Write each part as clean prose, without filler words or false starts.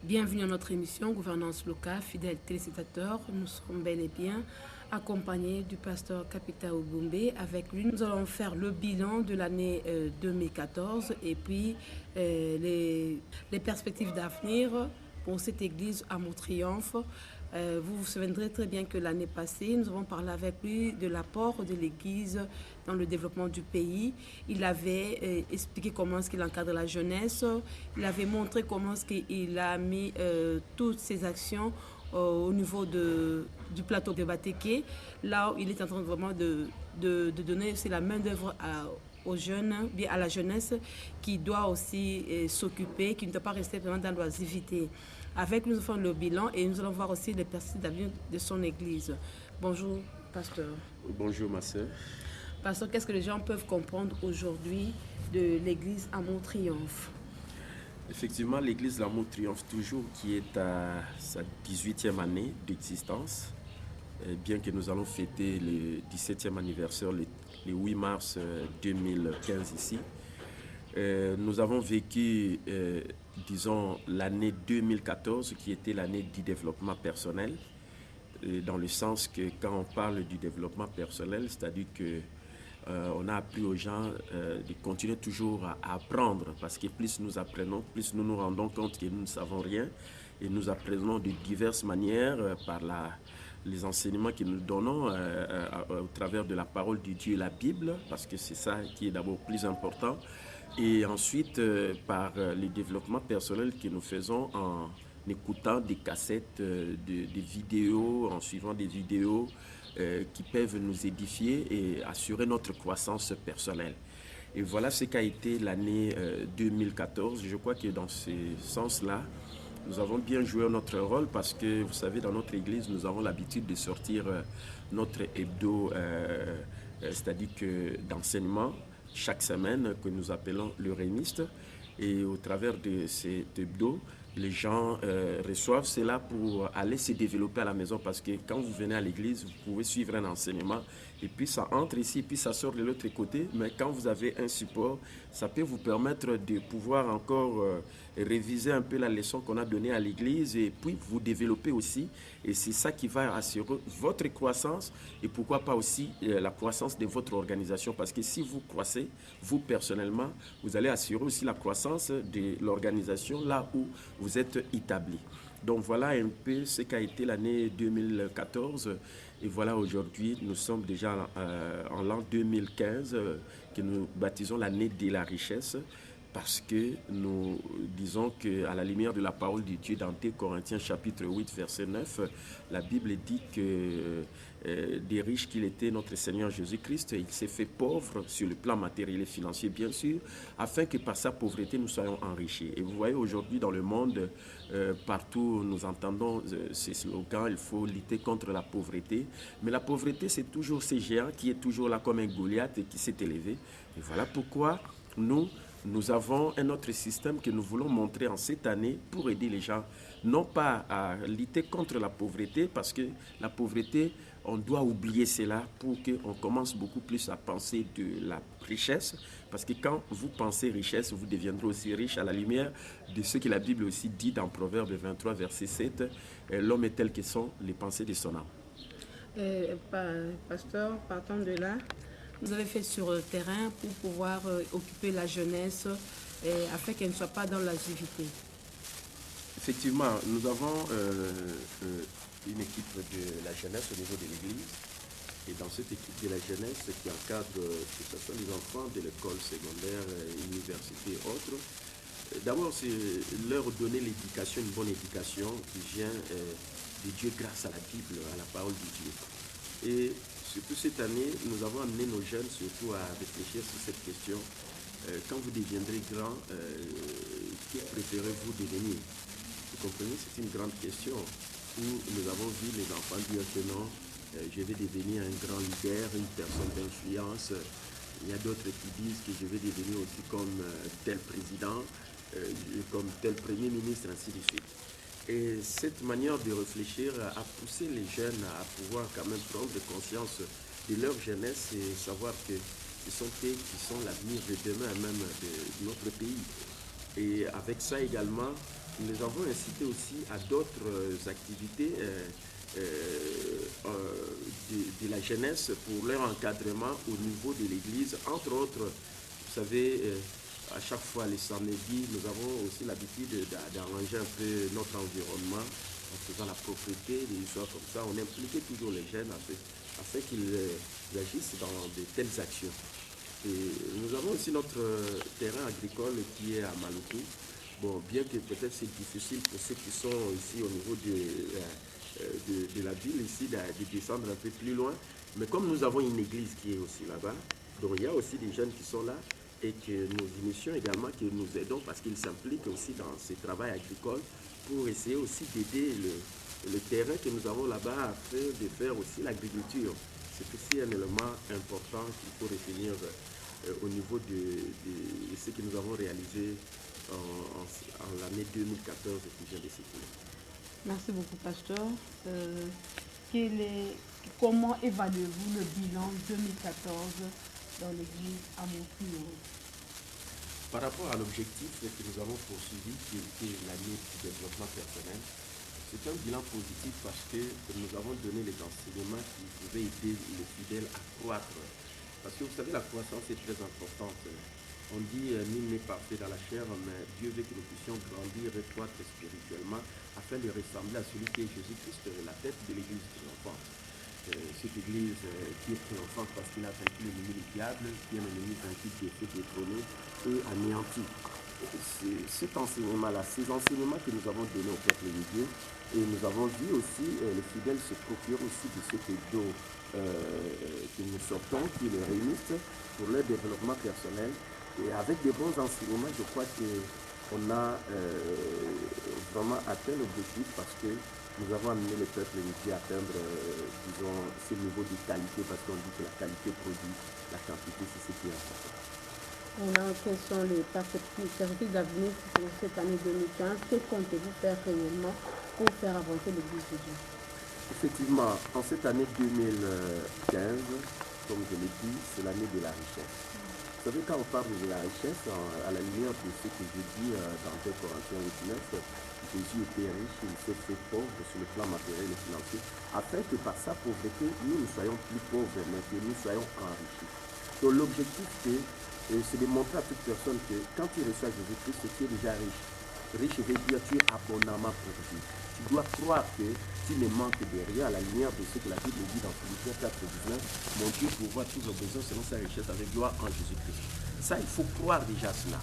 Bienvenue à notre émission Gouvernance locale, fidèles téléspectateurs. Nous serons bel et bien accompagnés du pasteur Kapita Obumbé. Avec lui, nous allons faire le bilan de l'année 2014 et puis les perspectives d'avenir pour cette église à Triomphe. Vous vous souviendrez très bien que l'année passée, nous avons parlé avec lui de l'apport de l'Église dans le développement du pays. Il avait expliqué comment est-ce qu'il encadre la jeunesse. Il avait montré comment est-ce qu'il a mis toutes ses actions au niveau du plateau de Batéké, là où il est en train vraiment de donner aussi la main-d'œuvre aux jeunes, bien à la jeunesse, qui doit aussi s'occuper, qui ne doit pas rester vraiment dans l'oisivité. Avec nous, nous faisons le bilan et nous allons voir aussi les perspectives d'avenir de son église. Bonjour, pasteur. Bonjour, ma sœur. Pasteur, qu'est-ce que les gens peuvent comprendre aujourd'hui de l'église à Triomphe? Effectivement, l'église L'Amour Triomphe toujours, qui est à sa 18e année d'existence, bien que nous allons fêter le 17e anniversaire le 8 mars 2015 ici. Nous avons vécu, disons, l'année 2014, qui était l'année du développement personnel, dans le sens que quand on parle du développement personnel, c'est-à-dire que on a appris aux gens de continuer toujours à apprendre, parce que plus nous apprenons, plus nous nous rendons compte que nous ne savons rien, et nous apprenons de diverses manières par les enseignements que nous donnons au travers de la parole de Dieu et la Bible, parce que c'est ça qui est d'abord plus important, et ensuite par le développement personnel que nous faisons en écoutant des cassettes, des vidéos, en suivant des vidéos qui peuvent nous édifier et assurer notre croissance personnelle. Et voilà ce qu'a été l'année 2014. Je crois que dans ce sens-là, nous avons bien joué notre rôle parce que, vous savez, dans notre église, nous avons l'habitude de sortir notre hebdo, c'est-à-dire que d'enseignement, chaque semaine, que nous appelons le rémiste. Et au travers de cet hebdo, les gens reçoivent cela pour aller se développer à la maison, parce que quand vous venez à l'église, vous pouvez suivre un enseignement et puis ça entre ici, puis ça sort de l'autre côté. Mais quand vous avez un support, ça peut vous permettre de pouvoir encore réviser un peu la leçon qu'on a donnée à l'église et puis vous développer aussi. Et c'est ça qui va assurer votre croissance et pourquoi pas aussi la croissance de votre organisation. Parce que si vous croissez, vous personnellement, vous allez assurer aussi la croissance de l'organisation là où vous êtes établi. Donc voilà un peu ce qu'a été l'année 2014. Et voilà, aujourd'hui, nous sommes déjà en l'an 2015, que nous baptisons l'année de la richesse, parce que nous disons qu'à la lumière de la parole de Dieu dans 2 Corinthiens chapitre 8, verset 9, la Bible dit que des riches qu'il était, notre Seigneur Jésus-Christ, il s'est fait pauvre sur le plan matériel et financier, bien sûr, afin que par sa pauvreté, nous soyons enrichis. Et vous voyez aujourd'hui dans le monde, partout nous entendons ces slogans, il faut lutter contre la pauvreté. Mais la pauvreté, c'est toujours ce géant qui est toujours là comme un Goliath et qui s'est élevé. Et voilà pourquoi nous avons un autre système que nous voulons montrer en cette année pour aider les gens, non pas à lutter contre la pauvreté, parce que la pauvreté, on doit oublier cela pour qu'on commence beaucoup plus à penser de la richesse, parce que quand vous pensez richesse, vous deviendrez aussi riche à la lumière de ce que la Bible aussi dit dans Proverbe 23, verset 7, l'homme est tel que sont les pensées de son âme. Pasteur, partant de là, vous avez fait sur le terrain pour pouvoir occuper la jeunesse afin qu'elle ne soit pas dans l'oisivité. Effectivement, nous avons une équipe de la jeunesse au niveau de l'église. Et dans cette équipe de la jeunesse qui encadre que ce soit les enfants de l'école secondaire, université et autres, d'abord c'est leur donner l'éducation, une bonne éducation qui vient de Dieu grâce à la Bible, à la parole de Dieu. Et surtout cette année, nous avons amené nos jeunes surtout à réfléchir sur cette question. Quand vous deviendrez grand, que préférez-vous devenir? Vous comprenez, c'est une grande question où nous avons vu les enfants dire que non, je vais devenir un grand leader, une personne d'influence. Il y a d'autres qui disent que je vais devenir aussi comme tel président, comme tel premier ministre, ainsi de suite. Et cette manière de réfléchir a poussé les jeunes à pouvoir quand même prendre conscience de leur jeunesse et savoir que ce sont eux qui sont l'avenir de demain même de notre pays. Et avec ça également, nous avons incité aussi à d'autres activités de la jeunesse pour leur encadrement au niveau de l'église. Entre autres, vous savez, à chaque fois les samedis, nous avons aussi l'habitude d'arranger un peu notre environnement en faisant la propreté, des histoires comme ça. On impliquait toujours les jeunes afin qu'ils agissent dans de telles actions. Et nous avons aussi notre terrain agricole qui est à Maluku. Bon, bien que peut-être c'est difficile pour ceux qui sont ici au niveau de la ville, ici, de descendre un peu plus loin. Mais comme nous avons une église qui est aussi là-bas, donc il y a aussi des jeunes qui sont là et que nous initions également, que nous aidons parce qu'ils s'impliquent aussi dans ce travail agricole pour essayer aussi d'aider le terrain que nous avons là-bas afin de faire aussi l'agriculture. C'est aussi un élément important qu'il faut retenir au niveau de ce que nous avons réalisé en l'année 2014 qui vient de s'écouler. Merci beaucoup, pasteur. Comment évaluez-vous le bilan 2014 dans l'église à Montpellier? Par rapport à l'objectif que nous avons poursuivi, qui était l'année du développement personnel, c'est un bilan positif parce que nous avons donné les enseignements qui pouvaient aider les fidèles à croître. Parce que vous savez, la croissance est très importante. On dit nul n'est parfait dans la chair, mais Dieu veut que nous puissions grandir et croître spirituellement afin de ressembler à celui qui est Jésus-Christ, la tête de l'église triomphante. Cette église qui est triomphante parce qu'il a vaincu l'ennemi du diable, qui est un ennemi vaincu qui est fait détrôner et anéanti. C'est cet enseignement-là, ces enseignements que nous avons donnés au peuple de Dieu, et nous avons vu aussi les fidèles se procurer aussi de ce cadeau que nous sortons, qui les réunissent pour leur développement personnel. Et avec des bons enseignements, je crois qu'on a vraiment atteint l'objectif parce que nous avons amené le peuple de Dieu à atteindre, disons, ce niveau de qualité parce qu'on dit que la qualité produit la quantité, c'est ce qui est important. Quelles sont les perspectives d'avenir pour cette année 2015? Que comptez-vous faire réellement pour faire avancer l'église de Dieu? Effectivement, en cette année 2015, comme je l'ai dit, c'est l'année de la richesse. Vous savez, quand on parle de la richesse, à la lumière de ce que je dis dans 2 Corinthiens 8, 9, Jésus était riche, il s'est fait pauvre sur le plan matériel et financier, afin que par sa pauvreté, nous ne soyons plus pauvres, mais que nous soyons enrichis. Donc l'objectif, c'est de montrer à toute personne que quand tu reçois Jésus-Christ, tu es déjà riche. Riche veut dire tu es abondamment pourvu. Tu dois croire que tu ne manques de rien à la lumière de ce que la Bible dit dans Philippiens 4, 19. Mon Dieu pourvoit tous vos besoins selon sa richesse avec gloire en Jésus-Christ. Ça, il faut croire déjà cela.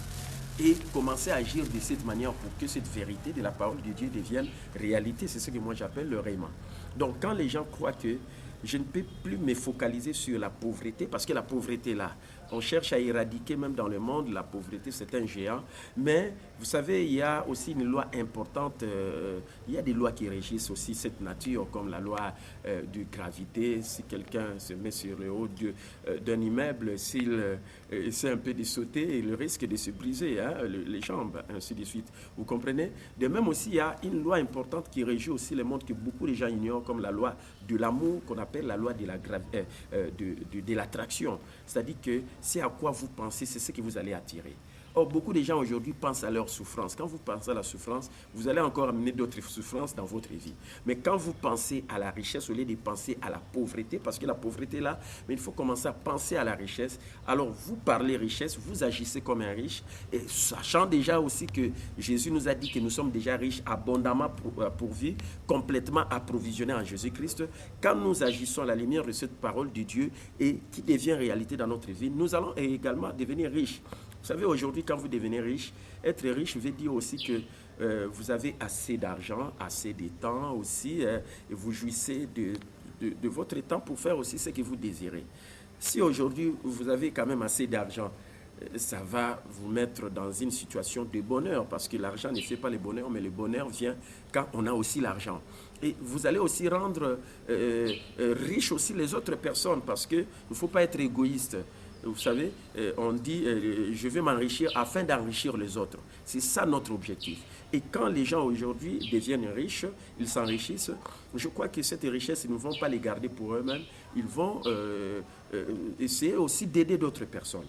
Et commencer à agir de cette manière pour que cette vérité de la parole de Dieu devienne réalité. C'est ce que moi j'appelle le rayement. Donc quand les gens croient que je ne peux plus me focaliser sur la pauvreté, parce que la pauvreté là, on cherche à éradiquer même dans le monde, la pauvreté c'est un géant, mais vous savez, il y a aussi une loi importante, il y a des lois qui régissent aussi cette nature, comme la loi de gravité. Si quelqu'un se met sur le haut d'un immeuble, s'il essaie un peu de sauter, il risque de se briser les jambes, ainsi de suite. Vous comprenez? De même aussi, il y a une loi importante qui régit aussi le monde que beaucoup de gens ignorent, comme la loi de l'amour, qu'on appelle la loi de l'attraction. C'est-à-dire que c'est à quoi vous pensez, c'est ce que vous allez attirer. Or, beaucoup de gens aujourd'hui pensent à leur souffrance. Quand vous pensez à la souffrance, vous allez encore amener d'autres souffrances dans votre vie. Mais quand vous pensez à la richesse, au lieu de penser à la pauvreté, parce que la pauvreté est là, mais il faut commencer à penser à la richesse. Alors, vous parlez richesse, vous agissez comme un riche, et sachant déjà aussi que Jésus nous a dit que nous sommes déjà riches, abondamment pourvus, complètement approvisionnés en Jésus-Christ. Quand nous agissons à la lumière de cette parole de Dieu et qui devient réalité dans notre vie, nous allons également devenir riches. Vous savez, aujourd'hui, quand vous devenez riche, être riche veut dire aussi que vous avez assez d'argent, assez de temps aussi, et vous jouissez de votre temps pour faire aussi ce que vous désirez. Si aujourd'hui, vous avez quand même assez d'argent, ça va vous mettre dans une situation de bonheur, parce que l'argent ne fait pas le bonheur, mais le bonheur vient quand on a aussi l'argent. Et vous allez aussi rendre riches aussi les autres personnes, parce qu'il ne faut pas être égoïste. Vous savez, on dit je vais m'enrichir afin d'enrichir les autres. C'est ça notre objectif. Et quand les gens aujourd'hui deviennent riches, ils s'enrichissent, je crois que cette richesse, ils ne vont pas les garder pour eux-mêmes. Ils vont essayer aussi d'aider d'autres personnes.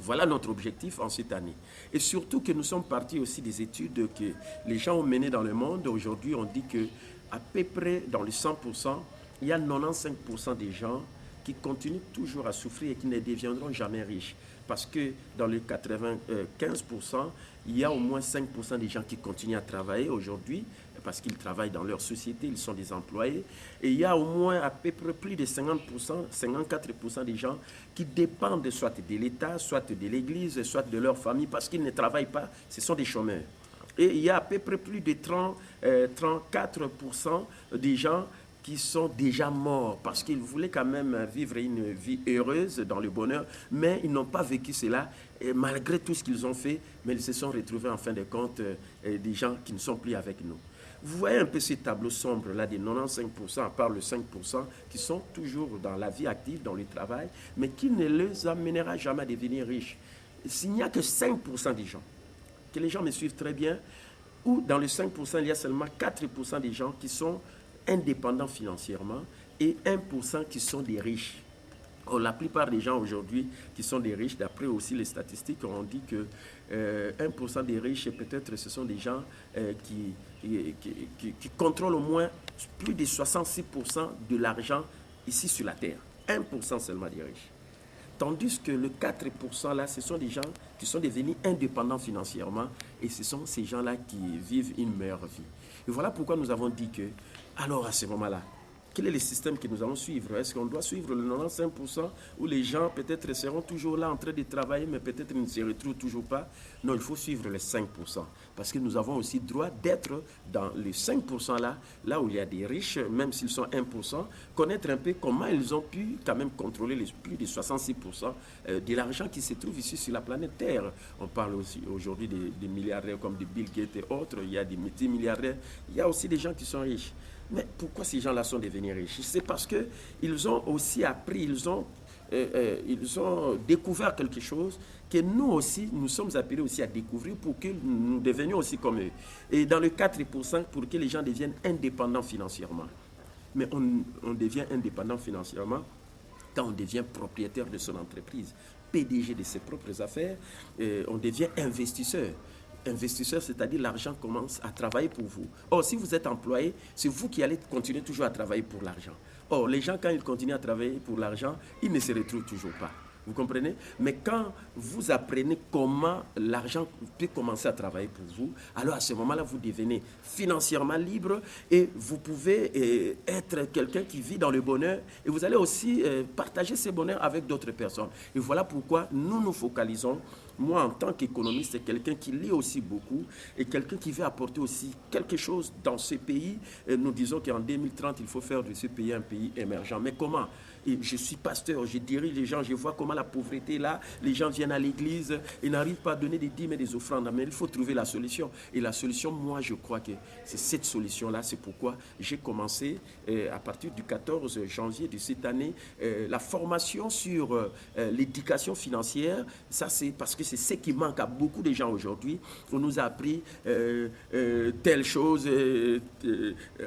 Voilà notre objectif en cette année. Et surtout que nous sommes partis aussi des études que les gens ont menées dans le monde. Aujourd'hui, on dit qu'à peu près dans les 100%, il y a 95% des gens qui continuent toujours à souffrir et qui ne deviendront jamais riches. Parce que dans les 95%, il y a au moins 5% des gens qui continuent à travailler aujourd'hui, parce qu'ils travaillent dans leur société, ils sont des employés. Et il y a au moins à peu près plus de 50%, 54% des gens qui dépendent soit de l'État, soit de l'Église, soit de leur famille, parce qu'ils ne travaillent pas, ce sont des chômeurs. Et il y a à peu près plus de 34% des gens qui sont déjà morts parce qu'ils voulaient quand même vivre une vie heureuse dans le bonheur, mais ils n'ont pas vécu cela, et malgré tout ce qu'ils ont fait, mais ils se sont retrouvés en fin de compte des gens qui ne sont plus avec nous. Vous voyez un peu ce tableau sombre-là des 95%, à part le 5%, qui sont toujours dans la vie active, dans le travail, mais qui ne les amènera jamais à devenir riches. S'il n'y a que 5% des gens, que les gens me suivent très bien, ou dans les 5%, il y a seulement 4% des gens qui sont indépendants financièrement et 1% qui sont des riches. Or, la plupart des gens aujourd'hui qui sont des riches, d'après aussi les statistiques, on dit que 1% des riches, peut-être ce sont des gens qui contrôlent au moins plus de 66% de l'argent ici sur la terre. 1% seulement des riches. Tandis que le 4% là, ce sont des gens qui sont devenus indépendants financièrement et ce sont ces gens-là qui vivent une meilleure vie. Et voilà pourquoi nous avons dit que, alors à ce moment-là, quel est le système que nous allons suivre? Est-ce qu'on doit suivre le 95% où les gens peut-être seront toujours là en train de travailler, mais peut-être ils ne se retrouvent toujours pas? Non, il faut suivre les 5%. Parce que nous avons aussi droit d'être dans les 5% là où il y a des riches, même s'ils sont 1%, connaître un peu comment ils ont pu quand même contrôler les plus de 66% de l'argent qui se trouve ici sur la planète Terre. On parle aussi aujourd'hui des milliardaires comme des Bill Gates et autres, il y a des multimilliardaires, il y a aussi des gens qui sont riches. Mais pourquoi ces gens-là sont devenus riches? C'est parce qu'ils ont aussi appris, ils ont découvert quelque chose que nous aussi, nous sommes appelés aussi à découvrir pour que nous devenions aussi comme eux. Et dans le 4%, pour que les gens deviennent indépendants financièrement. Mais on devient indépendant financièrement quand on devient propriétaire de son entreprise, PDG de ses propres affaires, on devient investisseur. Investisseur, c'est-à-dire l'argent commence à travailler pour vous. Or, si vous êtes employé, c'est vous qui allez continuer toujours à travailler pour l'argent. Or, les gens, quand ils continuent à travailler pour l'argent, ils ne se retrouvent toujours pas. Vous comprenez? Mais quand vous apprenez comment l'argent peut commencer à travailler pour vous, alors à ce moment-là, vous devenez financièrement libre et vous pouvez être quelqu'un qui vit dans le bonheur et vous allez aussi partager ce bonheur avec d'autres personnes. Et voilà pourquoi nous nous focalisons. Moi, en tant qu'économiste, c'est quelqu'un qui lit aussi beaucoup et quelqu'un qui veut apporter aussi quelque chose dans ce pays. Et nous disons qu'en 2030, il faut faire de ce pays un pays émergent. Mais comment? Et je suis pasteur, je dirige les gens, je vois comment la pauvreté est là, les gens viennent à l'église et n'arrivent pas à donner des dîmes et des offrandes. Mais il faut trouver la solution. Et la solution, moi, je crois que c'est cette solution-là. C'est pourquoi j'ai commencé à partir du 14 janvier de cette année la formation sur l'éducation financière. Ça, c'est parce que c'est ce qui manque à beaucoup de gens aujourd'hui. On nous a appris telle chose,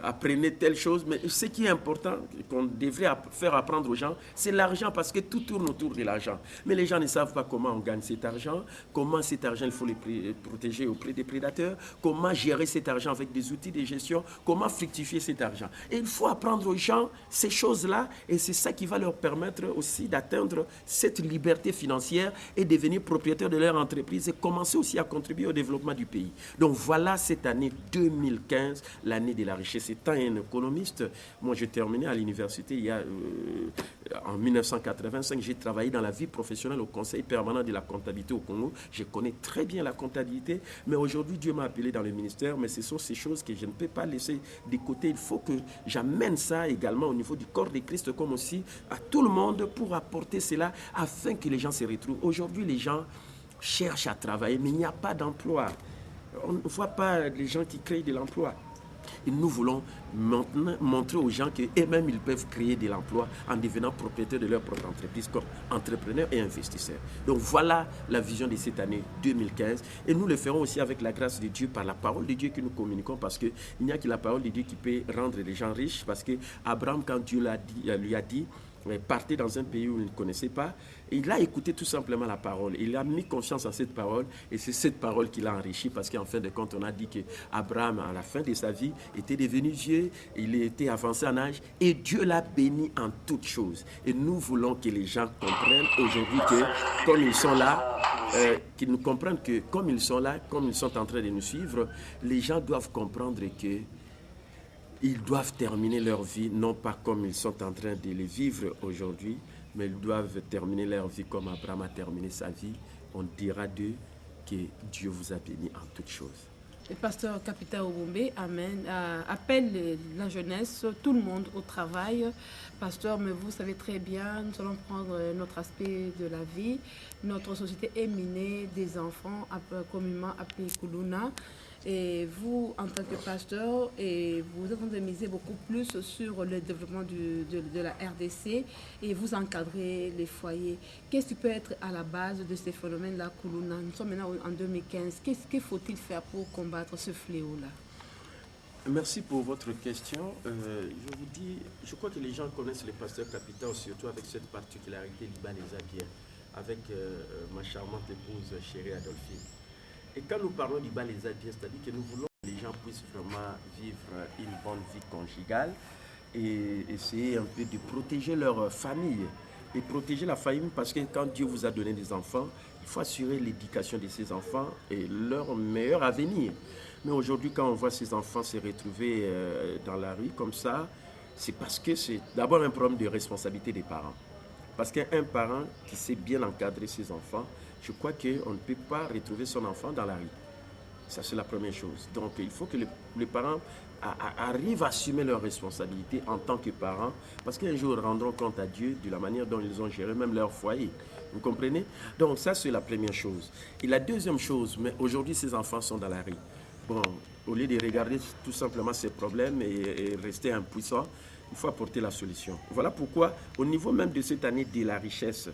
apprenez telle chose. Mais ce qui est important, qu'on devrait faire apprendre aux gens, c'est l'argent parce que tout tourne autour de l'argent. Mais les gens ne savent pas comment on gagne cet argent, comment cet argent il faut le protéger auprès des prédateurs, comment gérer cet argent avec des outils de gestion, comment fructifier cet argent. Et il faut apprendre aux gens ces choses-là et c'est ça qui va leur permettre aussi d'atteindre cette liberté financière et devenir propriétaire de leur entreprise et commencer aussi à contribuer au développement du pays. Donc voilà cette année 2015, l'année de la richesse. Étant un économiste, moi j'ai terminé à l'université il y a en 1985, j'ai travaillé dans la vie professionnelle au Conseil permanent de la comptabilité au Congo. Je connais très bien la comptabilité, mais aujourd'hui, Dieu m'a appelé dans le ministère, mais ce sont ces choses que je ne peux pas laisser de côté. Il faut que j'amène ça également au niveau du corps de Christ, comme aussi à tout le monde, pour apporter cela, afin que les gens se retrouvent. Aujourd'hui, les gens cherchent à travailler, mais il n'y a pas d'emploi. On ne voit pas les gens qui créent de l'emploi. Et nous voulons montrer aux gens qu'eux-mêmes, ils peuvent créer de l'emploi en devenant propriétaires de leur propre entreprise comme entrepreneurs et investisseurs. Donc voilà la vision de cette année 2015. Et nous le ferons aussi avec la grâce de Dieu, par la parole de Dieu que nous communiquons, parce qu'il n'y a que la parole de Dieu qui peut rendre les gens riches. Parce que Abraham, quand Dieu lui a dit, partait dans un pays où il ne connaissait pas. Et il a écouté tout simplement la parole. Il a mis confiance en cette parole et c'est cette parole qui l'a enrichi parce qu'en fin de compte, on a dit qu'Abraham, à la fin de sa vie, était devenu vieux, il était avancé en âge et Dieu l'a béni en toutes choses. Et nous voulons que les gens comprennent aujourd'hui que, comme ils sont là, qu'ils nous comprennent que, comme ils sont là, comme ils sont en train de nous suivre, les gens doivent comprendre que ils doivent terminer leur vie, non pas comme ils sont en train de les vivre aujourd'hui, mais ils doivent terminer leur vie comme Abraham a terminé sa vie. On dira d'eux que Dieu vous a béni en toutes choses. Le pasteur Kapita Obumbe appelle la jeunesse, tout le monde au travail. Pasteur, mais vous savez très bien, nous allons prendre notre aspect de la vie. Notre société est minée des enfants, communément appelés Kuluna. Et vous, en tant que pasteur, vous êtes en train de miser beaucoup plus sur le développement de la RDC et vous encadrez les foyers. Qu'est-ce qui peut être à la base de ces phénomènes-là, Kuluna? Nous sommes maintenant en 2015. Qu'est-ce faut-il faire pour combattre ce fléau-là? Merci pour votre question. Je vous dis, je crois que les gens connaissent le pasteur Kapita, surtout avec cette particularité libanais-bien, avec ma charmante épouse chérie Adolphine. Et quand nous parlons du Balésabien, c'est-à-dire que nous voulons que les gens puissent vraiment vivre une bonne vie conjugale et essayer un peu de protéger leur famille. Et protéger la famille parce que quand Dieu vous a donné des enfants, il faut assurer l'éducation de ces enfants et leur meilleur avenir. Mais aujourd'hui, quand on voit ces enfants se retrouver dans la rue comme ça, c'est parce que c'est d'abord un problème de responsabilité des parents. Parce qu'un parent qui sait bien encadrer ses enfants, je crois qu'on ne peut pas retrouver son enfant dans la rue. Ça, c'est la première chose. Donc, il faut que les parents arrivent à assumer leurs responsabilités en tant que parents, parce qu'un jour, ils rendront compte à Dieu de la manière dont ils ont géré même leur foyer. Vous comprenez? Donc, ça, c'est la première chose. Et la deuxième chose, mais aujourd'hui, ces enfants sont dans la rue. Bon, au lieu de regarder tout simplement ces problèmes et rester impuissants, il faut apporter la solution. Voilà pourquoi, au niveau même de cette année de la richesse,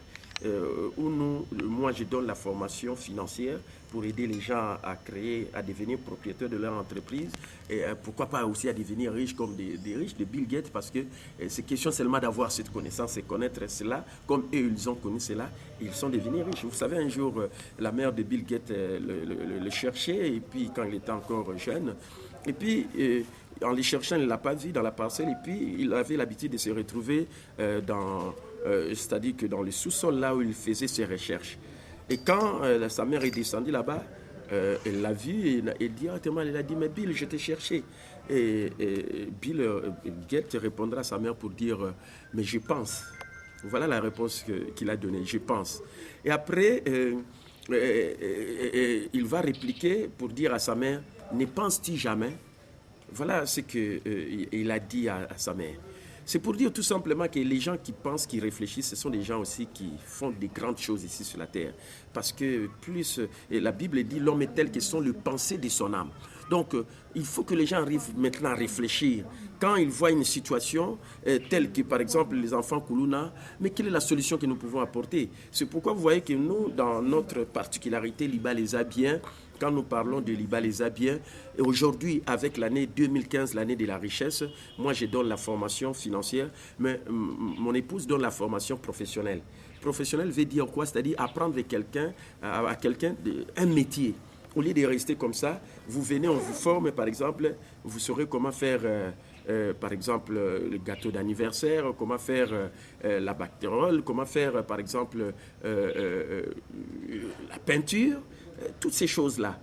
où moi je donne la formation financière pour aider les gens à créer, à devenir propriétaires de leur entreprise et pourquoi pas aussi à devenir riches comme des riches de Bill Gates, parce que c'est question seulement d'avoir cette connaissance et connaître cela comme eux ils ont connu cela et ils sont devenus riches. Vous savez, un jour la mère de Bill Gates le cherchait et puis quand il était encore jeune et puis en les cherchant il ne l'a pas vu dans la parcelle et puis il avait l'habitude de se retrouver c'est-à-dire que dans le sous-sol, là où il faisait ses recherches. Et quand sa mère est descendue là-bas, elle l'a vu et directement, elle a dit, mais Bill, je t'ai cherché. Et Bill Gates répondra à sa mère pour dire, mais je pense. Voilà la réponse qu'il a donnée, je pense. Et après, il va répliquer pour dire à sa mère, ne penses-tu jamais? Voilà ce qu'il a dit à sa mère. C'est pour dire tout simplement que les gens qui pensent, qui réfléchissent, ce sont des gens aussi qui font des grandes choses ici sur la terre. Parce que la Bible dit, l'homme est tel que sont les pensées de son âme. Donc, il faut que les gens arrivent maintenant à réfléchir. Quand ils voient une situation telle que, par exemple, les enfants Kuluna, mais quelle est la solution que nous pouvons apporter? C'est pourquoi vous voyez que nous, dans notre particularité Liba-les-Abiens, quand nous parlons de Liba-les-Abiens, aujourd'hui, avec l'année 2015, l'année de la richesse, moi, je donne la formation financière, mais mon épouse donne la formation professionnelle. Professionnel veut dire quoi? C'est-à-dire apprendre à quelqu'un un métier. Au lieu de rester comme ça, vous venez, on vous forme, par exemple, vous saurez comment faire, par exemple, le gâteau d'anniversaire, comment faire la bactérole, comment faire, par exemple, la peinture, toutes ces choses-là.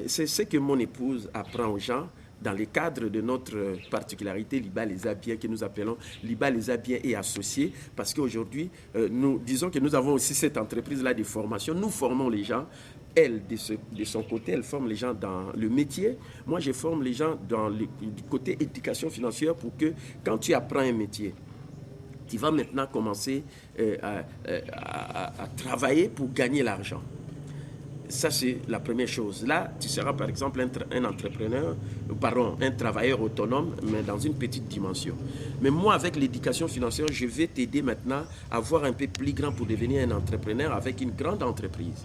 C'est ce que mon épouse apprend aux gens dans le cadre de notre particularité Liba-les-Abiens, que nous appelons Liba-les-Abiens et associés, parce qu'aujourd'hui, nous disons que nous avons aussi cette entreprise-là de formation. Nous formons les gens. Elle, de son côté, elle forme les gens dans le métier. Moi, je forme les gens dans le côté éducation financière pour que quand tu apprends un métier, tu vas maintenant commencer à travailler pour gagner l'argent. Ça, c'est la première chose. Là, tu seras, par exemple, un travailleur autonome, mais dans une petite dimension. Mais moi, avec l'éducation financière, je vais t'aider maintenant à voir un peu plus grand pour devenir un entrepreneur avec une grande entreprise.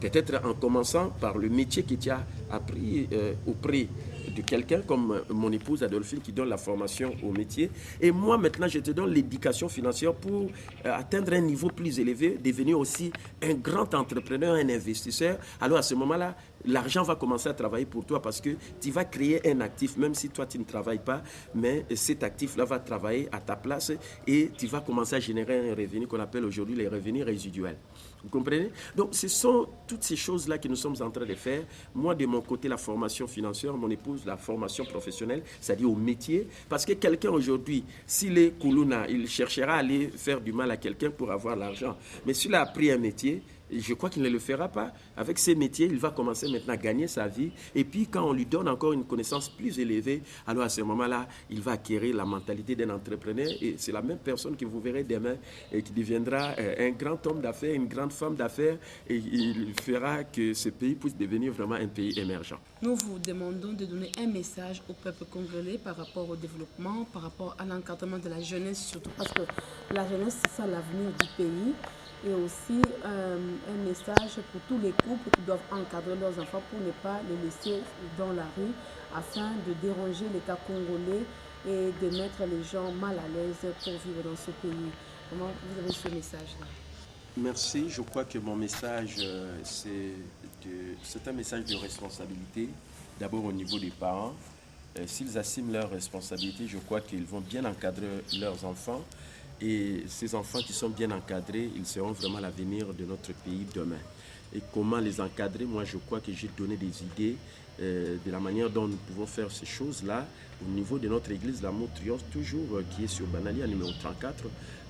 Peut-être en commençant par le métier que tu as appris auprès de quelqu'un comme mon épouse Adolphine qui donne la formation au métier. Et moi, maintenant, je te donne l'éducation financière pour atteindre un niveau plus élevé, devenir aussi un grand entrepreneur, un investisseur. Alors, à ce moment-là, l'argent va commencer à travailler pour toi parce que tu vas créer un actif, même si toi, tu ne travailles pas, mais cet actif-là va travailler à ta place et tu vas commencer à générer un revenu qu'on appelle aujourd'hui les revenus résiduels. Vous comprenez? Donc, ce sont toutes ces choses-là que nous sommes en train de faire. Moi, de mon côté, la formation financière, mon épouse, la formation professionnelle, c'est-à-dire au métier. Parce que quelqu'un aujourd'hui, s'il est Koulouna, il cherchera à aller faire du mal à quelqu'un pour avoir l'argent. Mais s'il a appris un métier, je crois qu'il ne le fera pas. Avec ces métiers, il va commencer maintenant à gagner sa vie. Et puis, quand on lui donne encore une connaissance plus élevée, alors à ce moment-là, il va acquérir la mentalité d'un entrepreneur. Et c'est la même personne que vous verrez demain et qui deviendra un grand homme d'affaires, une grande femme d'affaires. Et il fera que ce pays puisse devenir vraiment un pays émergent. Nous vous demandons de donner un message au peuple congolais par rapport au développement, par rapport à l'encadrement de la jeunesse, surtout parce que la jeunesse, c'est ça l'avenir du pays. Et aussi un message pour tous les couples qui doivent encadrer leurs enfants pour ne pas les laisser dans la rue afin de déranger l'État congolais et de mettre les gens mal à l'aise pour vivre dans ce pays. Comment vous avez ce message-là? Merci. Je crois que mon message, c'est un message de responsabilité, d'abord au niveau des parents. S'ils assument leurs responsabilités, je crois qu'ils vont bien encadrer leurs enfants. Et ces enfants qui sont bien encadrés, ils seront vraiment l'avenir de notre pays demain. Et comment les encadrer? Moi, je crois que j'ai donné des idées de la manière dont nous pouvons faire ces choses-là au niveau de notre église L'Amour Triomphe, toujours qui est sur Banalia, numéro 34,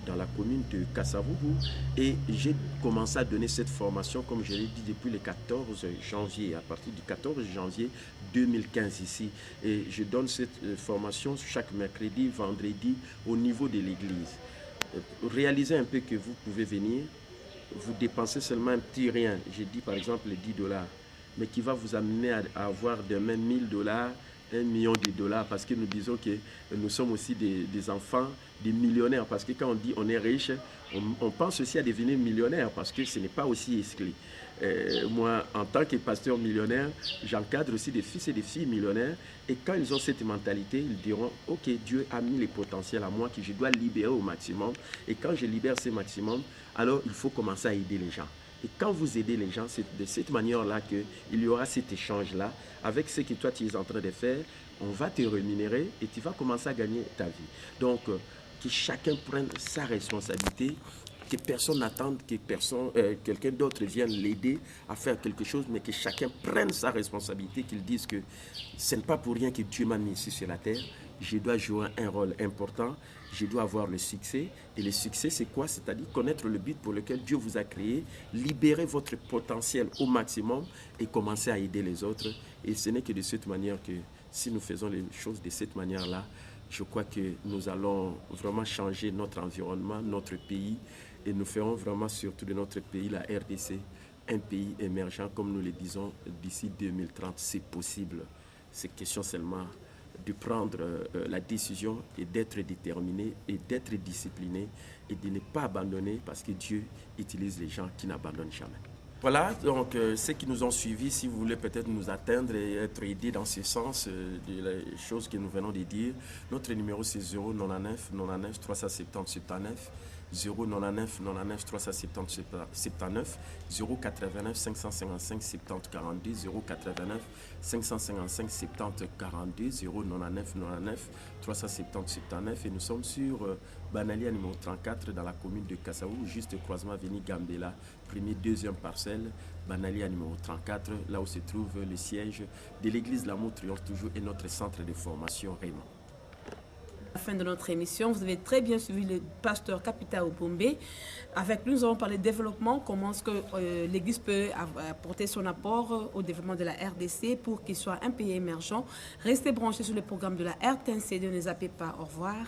dans la commune de Kassavubu. Et j'ai commencé à donner cette formation, comme je l'ai dit, depuis le 14 janvier, à partir du 14 janvier 2015 ici. Et je donne cette formation chaque mercredi, vendredi, au niveau de l'église. Réalisez un peu que vous pouvez venir, vous dépensez seulement un petit rien, j'ai dit par exemple les $10, mais qui va vous amener à avoir demain $1000, $1 million, parce que nous disons que nous sommes aussi des enfants, des millionnaires, parce que quand on dit on est riche, on pense aussi à devenir millionnaire, parce que ce n'est pas aussi exclu. Moi, en tant que pasteur millionnaire, j'encadre aussi des fils et des filles millionnaires. Et quand ils ont cette mentalité, ils diront, ok, Dieu a mis les potentiels à moi que je dois libérer au maximum. Et quand je libère ce maximum, alors il faut commencer à aider les gens. Et quand vous aidez les gens, c'est de cette manière-là qu'il y aura cet échange-là. Avec ce que toi tu es en train de faire, on va te rémunérer et tu vas commencer à gagner ta vie. Donc, que chacun prenne sa responsabilité. Que personne n'attende que quelqu'un d'autre vienne l'aider à faire quelque chose, mais que chacun prenne sa responsabilité, qu'il dise que ce n'est pas pour rien que Dieu m'a mis ici sur la terre. Je dois jouer un rôle important, je dois avoir le succès. Et le succès, c'est quoi? C'est-à-dire connaître le but pour lequel Dieu vous a créé, libérer votre potentiel au maximum et commencer à aider les autres. Et ce n'est que de cette manière que, si nous faisons les choses de cette manière-là, je crois que nous allons vraiment changer notre environnement, notre pays, et nous ferons vraiment surtout de notre pays, la RDC, un pays émergent, comme nous le disons, d'ici 2030. C'est possible. C'est question seulement de prendre la décision et d'être déterminé et d'être discipliné et de ne pas abandonner, parce que Dieu utilise les gens qui n'abandonnent jamais. Voilà, donc ceux qui nous ont suivis, si vous voulez peut-être nous atteindre et être aidés dans ce sens des choses que nous venons de dire, notre numéro c'est 099 99 370 79, 099 99 370 79, 089 555 70 42, 089 555 70 42, 099 99 370 79, et nous sommes sur Banalia numéro 34 dans la commune de Kassavubu, juste croisement avenue Gambela, premier, deuxième parcelle, Banalia numéro 34, là où se trouve le siège de l'église L'Amour Triomphe toujours et notre centre de formation Raymond. À la fin de notre émission, vous avez très bien suivi le pasteur Kapita Ubombe. Avec lui, nous allons parler de développement, comment est-ce que l'Église peut apporter son apport au développement de la RDC pour qu'il soit un pays émergent. Restez branchés sur le programme de la RTNC, ne les zappez pas. Au revoir.